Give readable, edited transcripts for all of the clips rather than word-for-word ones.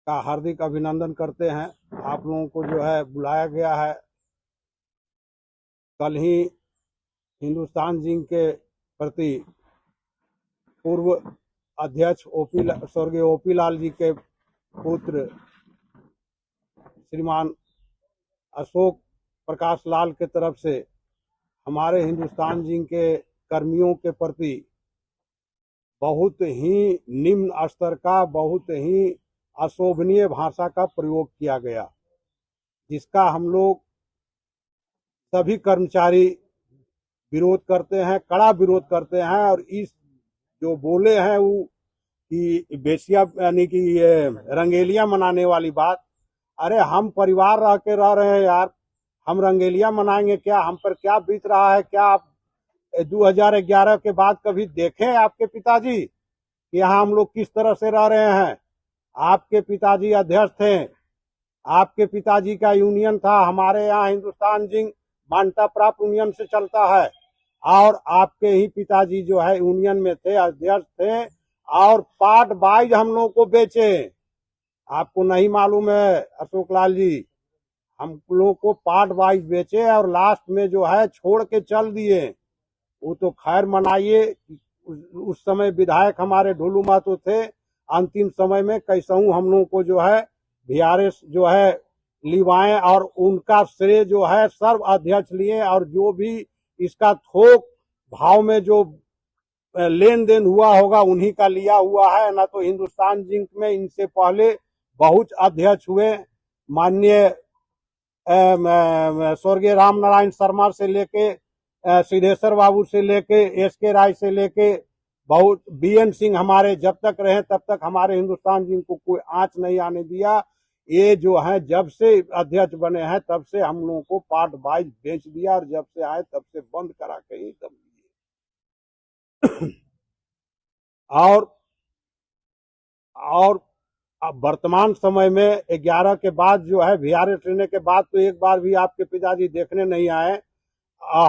का हार्दिक अभिनंदन करते हैं। आप लोगों को जो है बुलाया गया है। कल ही हिंदुस्तान जिंक के प्रति पूर्व अध्यक्ष स्वर्गीय ओपी लाल जी के पुत्र श्रीमान अशोक प्रकाश लाल के तरफ से हमारे हिंदुस्तान जिंक के कर्मियों के प्रति बहुत ही निम्न स्तर का, बहुत ही अशोभनीय भाषा का प्रयोग किया गया, जिसका हम लोग सभी कर्मचारी विरोध करते हैं, कड़ा विरोध करते हैं। और इस जो बोले हैं वो कि बेसिया यानी कि रंगेलिया मनाने वाली बात, अरे हम परिवार रह रहे हैं यार, हम रंगेलिया मनाएंगे क्या? हम पर क्या बीत रहा है? क्या आप 2011 के बाद कभी देखे आपके पिताजी कि यहाँ हम लोग किस तरह से रह रहे हैं? आपके पिताजी अध्यक्ष थे, आपके पिताजी का यूनियन था। हमारे यहाँ हिंदुस्तान जिंक मान्यता प्राप्त यूनियन से चलता है, और आपके ही पिताजी जो है यूनियन में थे, अध्यक्ष थे, और पार्ट वाइज हम लोग को बेचे। आपको नहीं मालूम है अशोक लाल जी, हम लोग को पार्ट वाइज बेचे और लास्ट में जो है छोड़ के चल दिए। वो तो खैर मनाइए, उस समय विधायक हमारे ढोलू महतो थे। अंतिम समय में कैसहू हम लोग को जो है वीआरएस जो है लिवाएं, और उनका श्रेय जो है सर्व अध्यक्ष लिए, और जो भी इसका थोक भाव में जो लेन देन हुआ होगा उन्हीं का लिया हुआ है। न तो हिंदुस्तान जिंक में इनसे पहले बहुत अध्यक्ष हुए, माननीय स्वर्गीय राम नारायण शर्मा से लेके सिद्धेश्वर बाबू से लेके एसके राय से लेके बहुत बीएन सिंह हमारे जब तक रहे तब तक हमारे हिंदुस्तान जिंक को कोई आंच नहीं आने दिया। ये जो है जब से अध्यक्ष बने हैं तब से हम लोगों को पार्ट वाइज बेच दिया, और जब से आए तब से बंद करा के ही तब और अब वर्तमान समय में 11 के बाद जो है वीआरएस लेने के बाद तो एक बार भी आपके पिताजी देखने नहीं आए।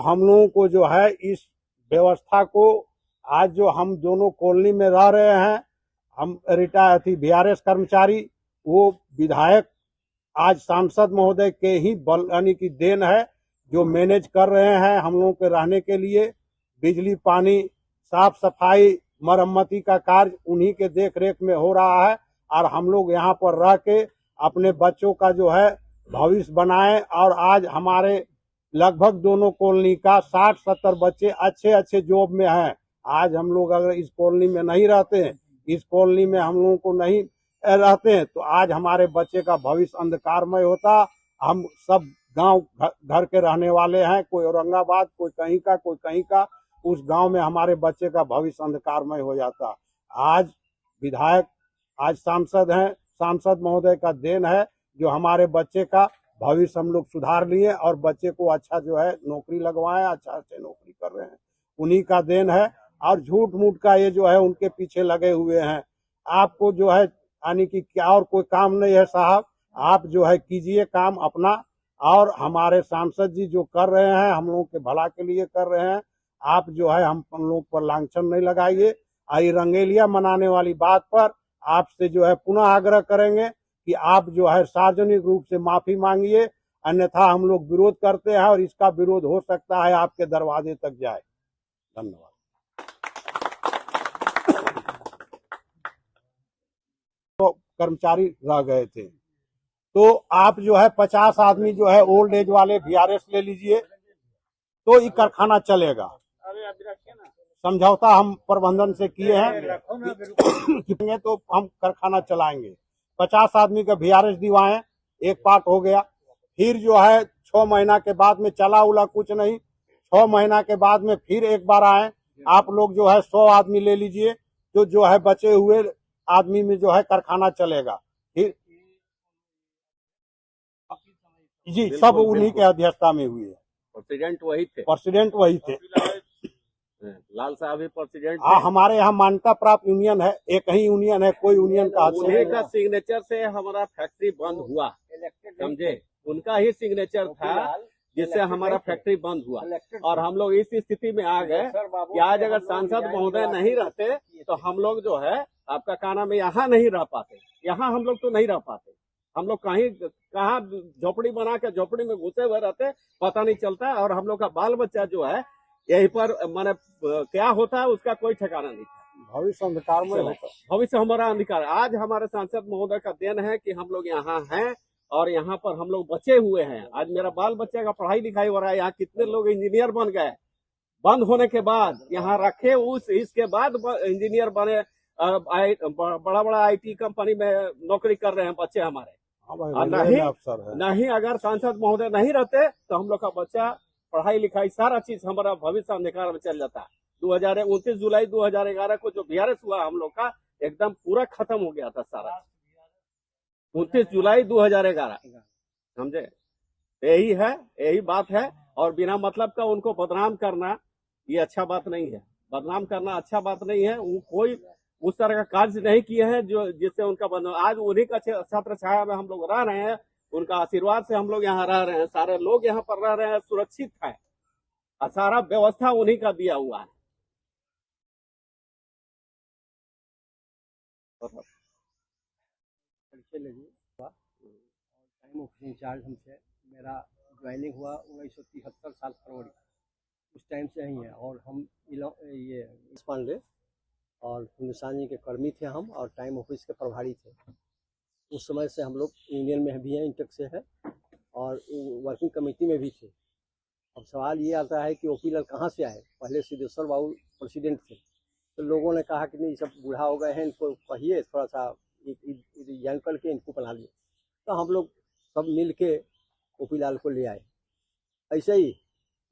हम लोगों को जो है इस व्यवस्था को, आज जो हम दोनों कॉलोनी में रह रहे हैं, हम रिटायर थी वीआरएस कर्मचारी, वो विधायक आज सांसद महोदय के ही बल यानी की देन है, जो मैनेज कर रहे हैं हम लोगों के रहने के लिए। बिजली, पानी, साफ सफाई, मरम्मती का कार्य उन्हीं के देख रेख में हो रहा है, और हम लोग यहाँ पर रह के अपने बच्चों का जो है भविष्य बनाए। और आज हमारे लगभग दोनों कॉलोनी का 60-70 बच्चे अच्छे अच्छे जॉब में हैं। आज हम लोग अगर इस कॉलोनी में नहीं रहते, इस कॉलोनी में हम लोगों को नहीं रहते हैं, तो आज हमारे बच्चे का भविष्य अंधकारमय होता। हम सब गांव घर के रहने वाले हैं, कोई औरंगाबाद, कोई कहीं का, कोई कहीं का, उस गांव में हमारे बच्चे का भविष्य अंधकारमय हो जाता। आज विधायक, आज सांसद हैं, सांसद महोदय का देन है जो हमारे बच्चे का भविष्य हम लोग सुधार लिए और बच्चे को अच्छा जो है नौकरी लगवाए, अच्छा से नौकरी कर रहे हैं, उन्हीं का देन है। और झूठ मूठ का ये जो है उनके पीछे लगे हुए हैं। आपको जो है यानी कि क्या और कोई काम नहीं है साहब, आप जो है कीजिए काम अपना, और हमारे सांसद जी जो कर रहे हैं हम लोगों के भला के लिए कर रहे हैं। आप जो है हम लोग पर लांछन नहीं लगाइए। आई रंगेलिया मनाने वाली बात पर आपसे जो है पुनः आग्रह करेंगे कि आप जो है सार्वजनिक रूप से माफी मांगिए, अन्यथा हम लोग विरोध करते हैं और इसका विरोध हो सकता है आपके दरवाजे तक जाए। धन्यवाद। तो कर्मचारी रह गए थे, तो आप जो है 50 आदमी जो है ओल्ड एज वाले वीआरएस ले लीजिए, तो ये कारखाना चलेगा। समझौता हम प्रबंधन से किए हैं कि तो हम कारखाना चलाएंगे। 50 आदमी का वीआरएस दिवाएं, एक पार्ट हो गया। फिर जो है 6 महीना के बाद में चला उला कुछ नहीं, 6 महीना के बाद में फिर एक बार आए, आप लोग जो है 100 आदमी ले लीजिए, तो जो है बचे हुए आदमी में जो है कारखाना चलेगा। फिर जी सब उन्हीं के अध्यक्षता में हुई है। प्रेसिडेंट वही थे, प्रेसिडेंट वही थे, लाल साहब ही प्रेसिडेंट। हमारे यहाँ मान्यता प्राप्त यूनियन है, एक ही यूनियन है, कोई यूनियन का उन्हीं का सिग्नेचर से हमारा फैक्ट्री बंद हुआ, समझे, उनका ही सिग्नेचर था जिससे हमारा फैक्ट्री बंद हुआ। और हम लोग इस स्थिति में आ गए कि आज अगर सांसद महोदय नहीं रहते तो हम लोग जो है आपका क्या नाम है, यहाँ नहीं रह पाते। यहाँ हम लोग तो नहीं रह पाते, हम लोग कहाँ झोपड़ी बना के झोपड़ी में घुसे हुए रहते, पता नहीं चलता। और हम लोग का बाल बच्चा जो है यहीं पर माने क्या होता है उसका कोई ठिकाना नहीं था। भविष्य अंधकार में होता। भविष्य हमारा अंधकार। आज हमारे सांसद महोदय का देन है कि हम लोग यहाँ हैं और यहाँ पर हम लोग बचे हुए हैं। आज मेरा बाल बच्चे का पढ़ाई लिखाई हो रहा है, यहाँ कितने लोग इंजीनियर बन गए बंद होने के बाद, यहाँ रखे इसके बाद इंजीनियर बने, बड़ा बड़ा IT कंपनी में नौकरी कर रहे हैं बच्चे हमारे। नहीं अगर सांसद महोदय नहीं रहते तो हम लोग का बच्चा पढ़ाई लिखाई सारा चीज हमारा भविष्य अंधकार में चल जाता। 29 जुलाई 2011 को जो VRS हुआ हम लोग का एकदम पूरा खत्म हो गया था सारा। 29 जुलाई 2011 समझे, यही बात है। और बिना मतलब का उनको बदनाम करना ये अच्छा बात नहीं है, बदनाम करना अच्छा बात नहीं है। वो कोई उस तरह का कार्य नहीं किए हैं जो जिससे उनका बदनाम। आज उन्हीं का छत्र छाया में हम लोग रह रहे हैं, उनका आशीर्वाद से हम लोग यहाँ रह रहे हैं, सारे लोग यहाँ पर रह रहे हैं, सुरक्षित है और सारा व्यवस्था उन्हीं का दिया हुआ है। टाइम ऑफिस इंचार्ज हमसे मेरा ज्वाइनिंग हुआ 1973 साल फरवरी, उस टाइम से ही है। और हम ये पांडे और हिंदुस्तान जी के कर्मी थे हम, और टाइम ऑफिस के प्रभारी थे। उस समय से हम लोग यूनियन में भी हैं, इंटेक से है, और वर्किंग कमेटी में भी थे। अब सवाल ये आता है कि OP लाल कहाँ से आए। पहले सिद्धेश्वर बाबू प्रेसिडेंट थे, तो लोगों ने कहा कि नहीं सब बूढ़ा हो गए हैं, इनको कहिए थोड़ा सा यंग करके इनको बना लिए। तो हम लोग सब मिल के OP लाल को ले आए। ऐसे ही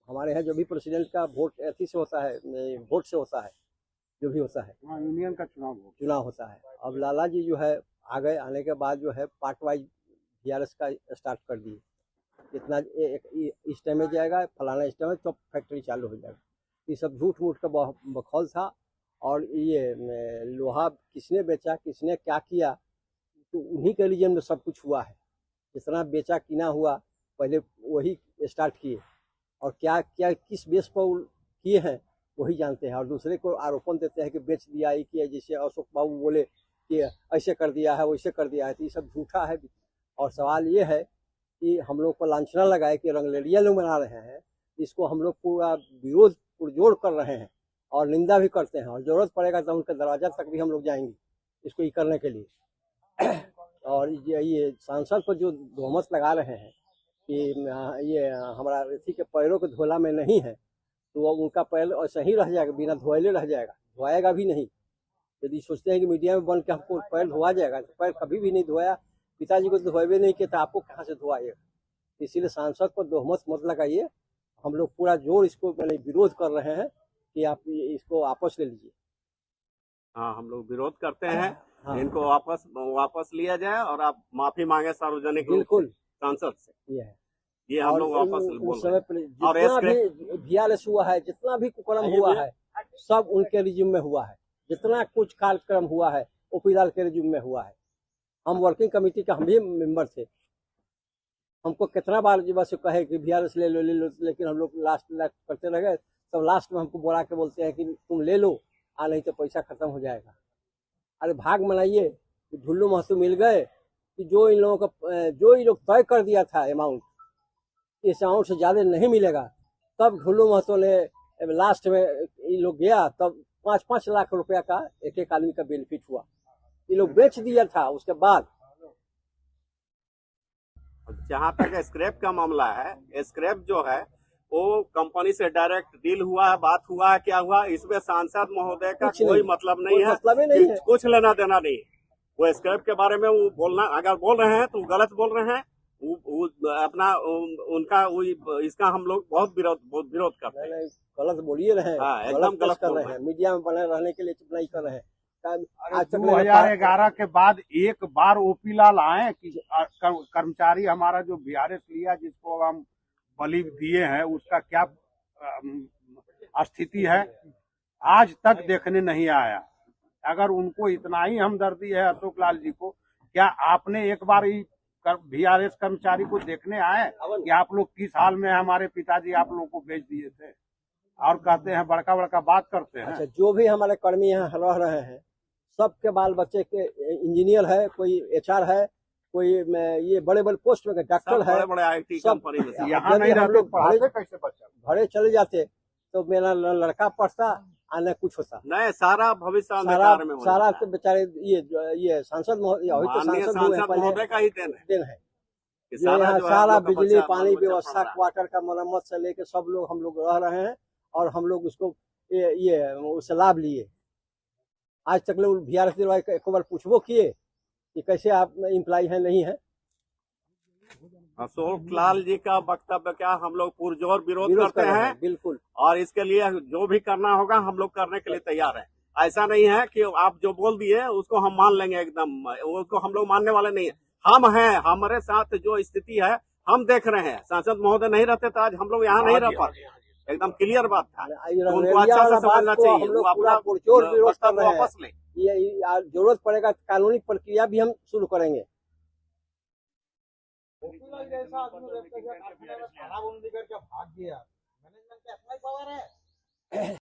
हमारे यहाँ जो भी प्रेसिडेंट का वोट अथी से होता है, वोट से होता है, जो भी होता है यूनियन का चुनाव होता है। अब लाला जी जो है आ गए, आने के बाद जो है पार्ट वाइज VRS का स्टार्ट कर दिए। इतना इस टाइम में जाएगा, फलाना इस टाइम में, तो फैक्ट्री चालू हो जाएगा। ये सब झूठ मूठ का बखौल था। और ये लोहा किसने बेचा, किसने क्या किया, तो उन्हीं के रीजन में सब कुछ हुआ है। जितना बेचा किना हुआ पहले वही स्टार्ट किए, और क्या क्या किस बेस पर किए हैं वही जानते हैं। और दूसरे को आरोपण देते हैं कि बेच दिया, ये किया, जैसे अशोक बाबू बोले कि ऐसे कर दिया है, वैसे कर दिया है, तो ये सब झूठा है। और सवाल ये है कि हम लोग को लांछना लगाए कि रंगलेरिया लोग बना रहे हैं, इसको हम लोग पूरा विरोध पुरजोर कर रहे हैं और निंदा भी करते हैं। और जरूरत पड़ेगा तो उनके दरवाजा तक भी हम लोग जाएंगे इसको ये करने के लिए। और ये सांसद पर जो तोहमत लगा रहे हैं कि ये हमारा इसी के पैरों के धोला में नहीं है, तो वो उनका पैर ऐसा ही रह जाएगा, बिना धोएले रह जाएगा, धोएगा भी नहीं। यदि सोचते हैं कि मीडिया में बन के हमको पैर धोआ जाएगा, तो पैर कभी भी नहीं धोया। पिताजी को धोएबे नहीं किया, तो आपको कहाँ से धोआएगा। इसीलिए सांसद पर तोहमत मत लगाइए। हम लोग पूरा जोर इसको विरोध कर रहे हैं कि आप इसको वापस ले लीजिए। हाँ, हम लोग विरोध करते हैं। हाँ। इनको वापस लिया जाए और आप माफी मांगे सार्वजनिक बिल्कुल सांसद से। ये हम लोग वापस उस समय जितना भी VRS हुआ है, जितना भी कुकर्म हुआ है, सब उनके रिज्यूम में हुआ है। जितना कुछ कार्यक्रम हुआ है OP लाल के रिज्यूम में हुआ है। हम वर्किंग कमेटी का हम भी मेंबर थे। हमको कितना बार बस कहे कि VRS ले लो, लेकिन हम लोग लास्ट करते रह गए। तब लास्ट में हमको बुला के बोलते हैं कि तुम ले लो, नहीं तो पैसा खत्म हो जाएगा। अरे भाग मनाइए, ढुल्लू महतो मिल गए कि जो इन लोग तय कर दिया था अमाउंट, इस अमाउंट से ज्यादा नहीं मिलेगा। तब ढुल्लू महतो ने लास्ट में ये लोग गया, तब 5-5 लाख रुपया का एक आदमी का बेनिफिट हुआ। ये लोग बेच दिया था। उसके बाद जहाँ तक स्क्रैप का मामला है, स्क्रैप जो है वो कंपनी से डायरेक्ट डील हुआ है, बात हुआ है, क्या हुआ, इसमें सांसद महोदय का कोई मतलब नहीं है, कुछ लेना देना नहीं। वो स्क्रैप के बारे में वो बोलना, अगर बोल रहे हैं तो गलत बोल रहे हैं। वो अपना उनका इसका हम लोग बहुत विरोध करते हैं। गलत बोलिए रहे हैं, एकदम गलत कर रहे हैं। मीडिया में बने रहने के लिए चुनाई कर रहे हैं। 2011 के बाद एक बार OP लाल आए कि कर्मचारी हमारा जो VRS लिया, जिसको हम बलि दिए हैं, उसका क्या स्थिति है, आज तक देखने नहीं आया। अगर उनको इतना ही हमदर्दी है अशोक लाल जी को, क्या आपने एक बार VRS कर्मचारी को देखने आए कि आप लोग किस हाल में, हमारे पिताजी आप लोगों को भेज दिए थे, और कहते हैं बड़का बड़का बात करते हैं। अच्छा, जो भी हमारे कर्मी यहाँ रह रहे हैं सबके बाल बच्चे के इंजीनियर है, कोई HR है, कोई ये बड़े बड़े पोस्ट में डॉक्टर है, बड़े बड़े IT सब कंपनी में से। यहाँ नहीं हम रहते, लोग पढ़ाते कैसे बच्चा? घरे चले जाते तो मेरा लड़का पढ़ता और न कुछ होता। नहीं, सारा भविष्य सारा अंधकार में हो सारा जाता तो बेचारे ये सांसद महोदय, अभी है। तो माननीय सांसद हुए हैं, सांसद पहले महोदय का ही देन है दिन है। कि जो यहाँ जो है सारा हम लोग का बिजली बच्चा, पानी बच्चा व्यवस्था, पढ़ रहा है। क्वार्टर का मरम्मत से लेके सब लोग हम लोग रह रहे हैं और हम लोग उसको ये उससे लाभ लिए। आज तक लोग VRS दिलवाए, एक बार पूछबो किए कि कैसे आप इम्प्लाई है नहीं है। अशोक लाल जी का वक्तव्य क्या, हम लोग पुरजोर विरोध करते कर रहे हैं बिल्कुल। और इसके लिए जो भी करना होगा हम लोग करने के लिए तैयार हैं। ऐसा नहीं है कि आप जो बोल दिए उसको हम मान लेंगे, एकदम उसको हम लोग मानने वाले नहीं है। हम हैं, हमारे साथ जो स्थिति है हम देख रहे हैं। सांसद महोदय नहीं रहते तो आज हम लोग यहाँ नहीं रह पाते। एकदम क्लियर बात था, तो उनको अच्छा से समझना चाहिए। हम वो लोग अपना पूरा पुरजोर विरोध कर वक्तव्य रहे हैं। वापस ले। ये जरूरत पड़ेगा कानूनी प्रक्रिया भी हम शुरू करेंगे। जैसा आदमी कारखाने में तालाबंदी करके भाग गया, मैनेजमेंट का अपना ही पावर है।